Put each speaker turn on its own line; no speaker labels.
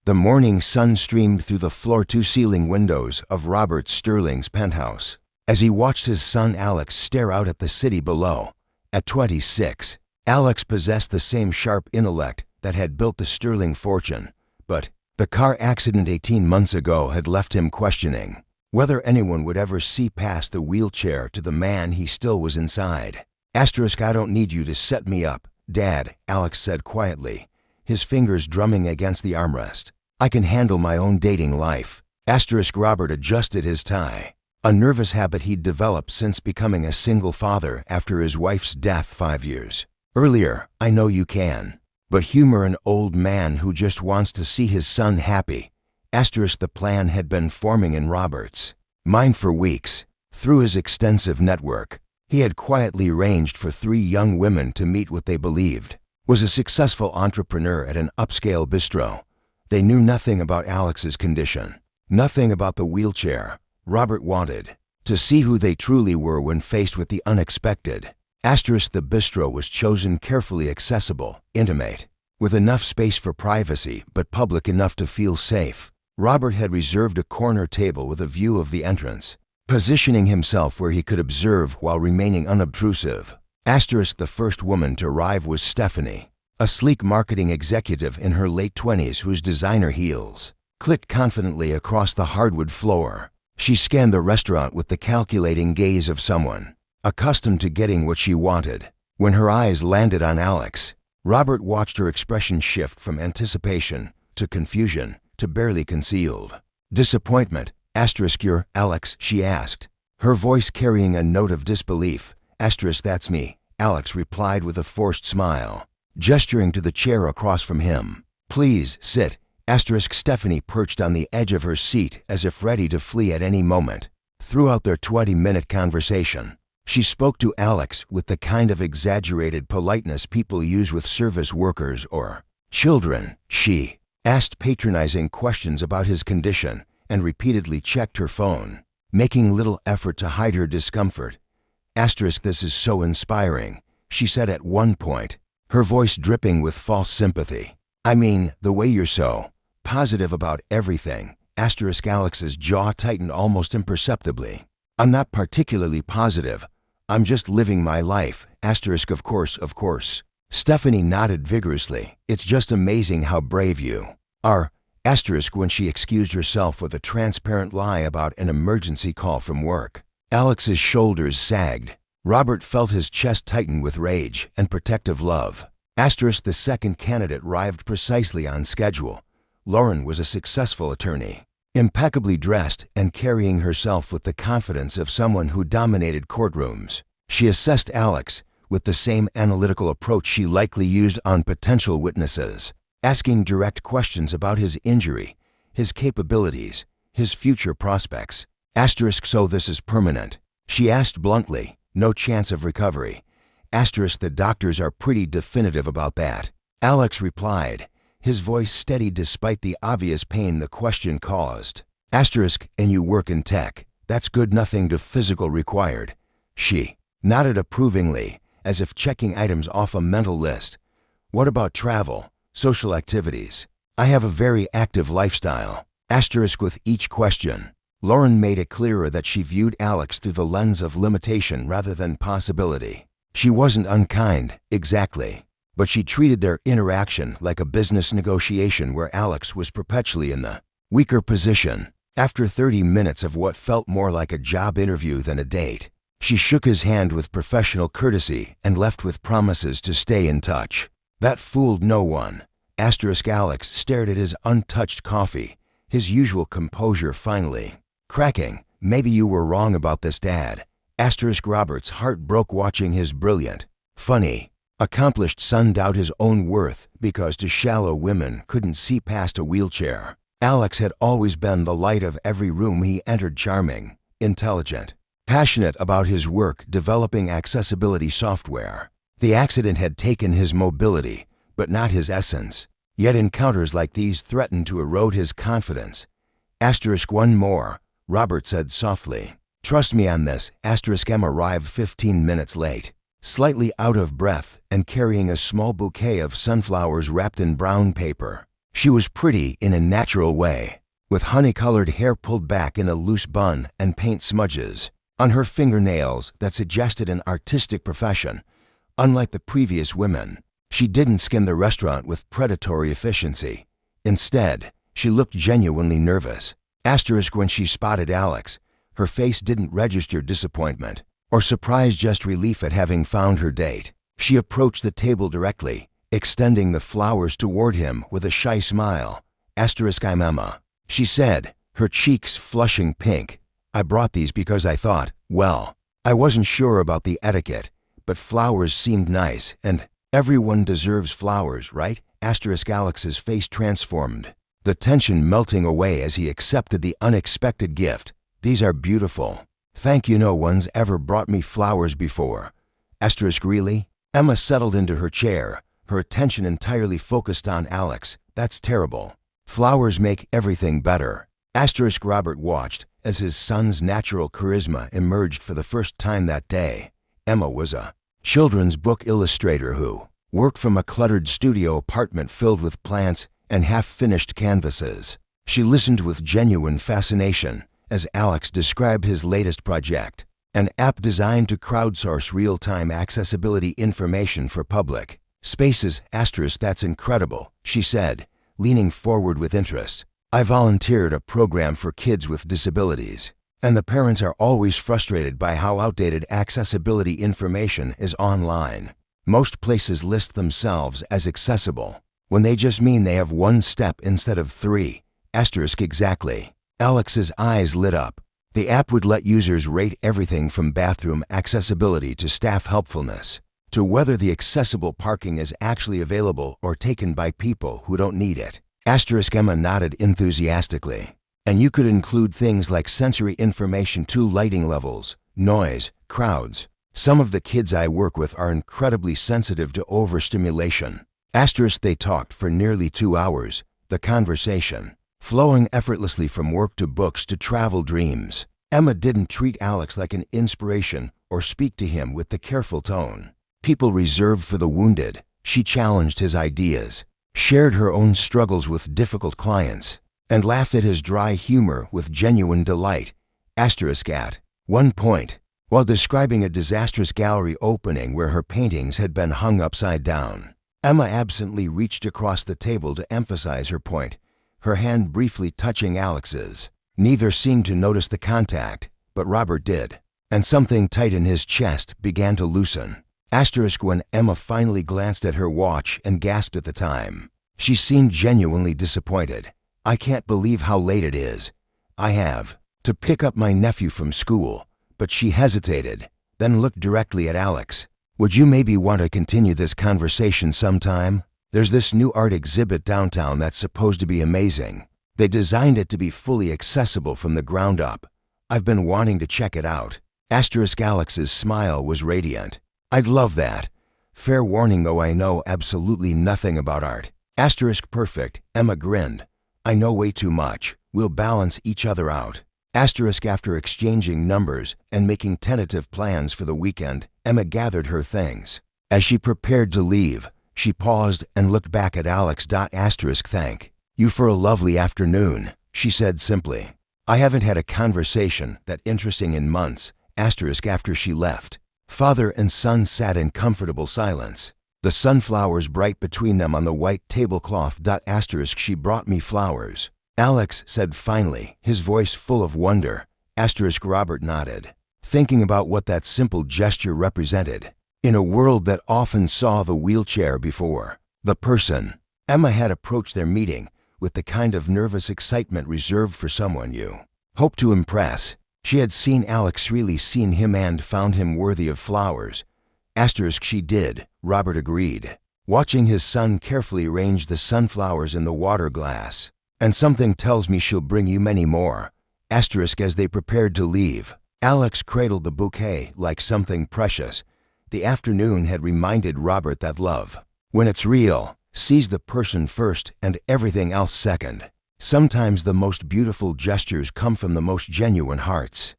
The morning sun streamed through the floor-to-ceiling windows of Robert Sterling's penthouse. As he watched his son Alex stare out at the city below, at 26, Alex possessed the same sharp intellect that had built the Sterling fortune, but the car accident 18 months ago had left him questioning whether anyone would ever see past the wheelchair to the man he still was inside. I don't need you to set me up, Dad, Alex said quietly, his fingers drumming against the armrest. I can handle my own dating life. Robert adjusted his tie, a nervous habit he'd developed since becoming a single father after his wife's death 5 years earlier. I know you can, but humor an old man who just wants to see his son happy. The plan had been forming in Robert's mind for weeks. Through his extensive network, he had quietly arranged for 3 young women to meet what they believed was a successful entrepreneur at an upscale bistro. They knew nothing about Alex's condition, nothing about the wheelchair. Robert wanted to see who they truly were when faced with the unexpected. The bistro was chosen carefully accessible, intimate, with enough space for privacy but public enough to feel safe. Robert had reserved a corner table with a view of the entrance, positioning himself where he could observe while remaining unobtrusive. The first woman to arrive was Stephanie, a sleek marketing executive in her late 20s whose designer heels clicked confidently across the hardwood floor. She scanned the restaurant with the calculating gaze of someone accustomed to getting what she wanted. When her eyes landed on Alex, Robert watched her expression shift from anticipation to confusion to barely concealed disappointment. You're Alex, she asked, her voice carrying a note of disbelief. That's me, Alex replied with a forced smile, gesturing to the chair across from him. Please sit. Stephanie perched on the edge of her seat as if ready to flee at any moment. Throughout their 20-minute conversation, she spoke to Alex with the kind of exaggerated politeness people use with service workers or children. She asked patronizing questions about his condition and repeatedly checked her phone, making little effort to hide her discomfort. This is so inspiring, she said at one point, her voice dripping with false sympathy. I mean, the way you're so positive about everything. Alex's jaw tightened almost imperceptibly. I'm not particularly positive. I'm just living my life. Of course. Stephanie nodded vigorously. It's just amazing how brave you are. When she excused herself with a transparent lie about an emergency call from work. Alex's shoulders sagged. Robert felt his chest tighten with rage and protective love. The second candidate arrived precisely on schedule. Lauren was a successful attorney, impeccably dressed and carrying herself with the confidence of someone who dominated courtrooms. She assessed Alex with the same analytical approach she likely used on potential witnesses, asking direct questions about his injury, his capabilities, his future prospects. So this is permanent? She asked bluntly. No chance of recovery. The doctors are pretty definitive about that. Alex replied, his voice steady despite the obvious pain the question caused. And you work in tech. That's good, nothing to physical required. She nodded approvingly, as if checking items off a mental list. What about travel, social activities? I have a very active lifestyle. With each question, Lauren made it clearer that she viewed Alex through the lens of limitation rather than possibility. She wasn't unkind, exactly, but she treated their interaction like a business negotiation where Alex was perpetually in the weaker position. After 30 minutes of what felt more like a job interview than a date, she shook his hand with professional courtesy and left with promises to stay in touch. That fooled no one. Alex stared at his untouched coffee, his usual composure finally cracking. Maybe you were wrong about this, Dad. Robert's heart broke watching his brilliant, funny, accomplished son doubt his own worth because two shallow women couldn't see past a wheelchair. Alex had always been the light of every room he entered, charming, intelligent, passionate about his work developing accessibility software. The accident had taken his mobility, but not his essence. Yet encounters like these threatened to erode his confidence. One more, Robert said softly. Trust me on this. Emma arrived 15 minutes late, slightly out of breath and carrying a small bouquet of sunflowers wrapped in brown paper. She was pretty in a natural way, with honey-colored hair pulled back in a loose bun and paint smudges on her fingernails that suggested an artistic profession. Unlike the previous women, she didn't skim the restaurant with predatory efficiency. Instead, she looked genuinely nervous. Asterisk when she spotted Alex, her face didn't register disappointment or surprise, just relief at having found her date. She approached the table directly, extending the flowers toward him with a shy smile. Asterisk I'm Emma, she said, her cheeks flushing pink. I brought these because I thought, well, I wasn't sure about the etiquette, but flowers seemed nice, and everyone deserves flowers, right? Asterisk Alex's face transformed, the tension melting away as he accepted the unexpected gift. These are beautiful. Thank you, no one's ever brought me flowers before. Asterisk really? Emma settled into her chair, her attention entirely focused on Alex. That's terrible. Flowers make everything better. Asterisk Robert watched as his son's natural charisma emerged for the first time that day. Emma was a children's book illustrator who worked from a cluttered studio apartment filled with plants and half-finished canvases. She listened with genuine fascination as Alex described his latest project, an app designed to crowdsource real-time accessibility information for public spaces. Asterisk that's incredible, she said, leaning forward with interest. I volunteered a program for kids with disabilities, and the parents are always frustrated by how outdated accessibility information is online. Most places list themselves as accessible when they just mean they have one step instead of three. Asterisk exactly. Alex's eyes lit up. The app would let users rate everything from bathroom accessibility to staff helpfulness, to whether the accessible parking is actually available or taken by people who don't need it. Asterisk Emma nodded enthusiastically. And you could include things like sensory information to lighting levels, noise, crowds. Some of the kids I work with are incredibly sensitive to overstimulation. Asterisk they talked for nearly 2 hours, the conversation flowing effortlessly from work to books to travel dreams. Emma didn't treat Alex like an inspiration or speak to him with the careful tone people reserved for the wounded. She challenged his ideas, shared her own struggles with difficult clients, and laughed at his dry humor with genuine delight. Asterisk at one point, while describing a disastrous gallery opening where her paintings had been hung upside down, Emma absently reached across the table to emphasize her point, her hand briefly touching Alex's. Neither seemed to notice the contact, but Robert did, and something tight in his chest began to loosen. Asterisk when Emma finally glanced at her watch and gasped at the time. She seemed genuinely disappointed. I can't believe how late it is. I have to pick up my nephew from school. But she hesitated, then looked directly at Alex. Would you maybe want to continue this conversation sometime? There's this new art exhibit downtown that's supposed to be amazing. They designed it to be fully accessible from the ground up. I've been wanting to check it out. Asterisk Alex's smile was radiant. I'd love that. Fair warning though, I know absolutely nothing about art. Asterisk perfect, Emma grinned. I know way too much. We'll balance each other out. Asterisk after exchanging numbers and making tentative plans for the weekend, Emma gathered her things. As she prepared to leave, she paused and looked back at Alex. Asterisk thank you for a lovely afternoon, she said simply. I haven't had a conversation that interesting in months. Asterisk after she left, father and son sat in comfortable silence, the sunflowers bright between them on the white tablecloth. Asterisk she brought me flowers, Alex said finally, his voice full of wonder. Asterisk Robert nodded, thinking about what that simple gesture represented. In a world that often saw the wheelchair before the person, Emma had approached their meeting with the kind of nervous excitement reserved for someone you hope to impress. She had seen Alex, really seen him, and found him worthy of flowers. Asterisk she did, Robert agreed, watching his son carefully arrange the sunflowers in the water glass. And something tells me she'll bring you many more. Asterisk as they prepared to leave, Alex cradled the bouquet like something precious. The afternoon had reminded Robert that love, when it's real, sees the person first and everything else second. Sometimes the most beautiful gestures come from the most genuine hearts.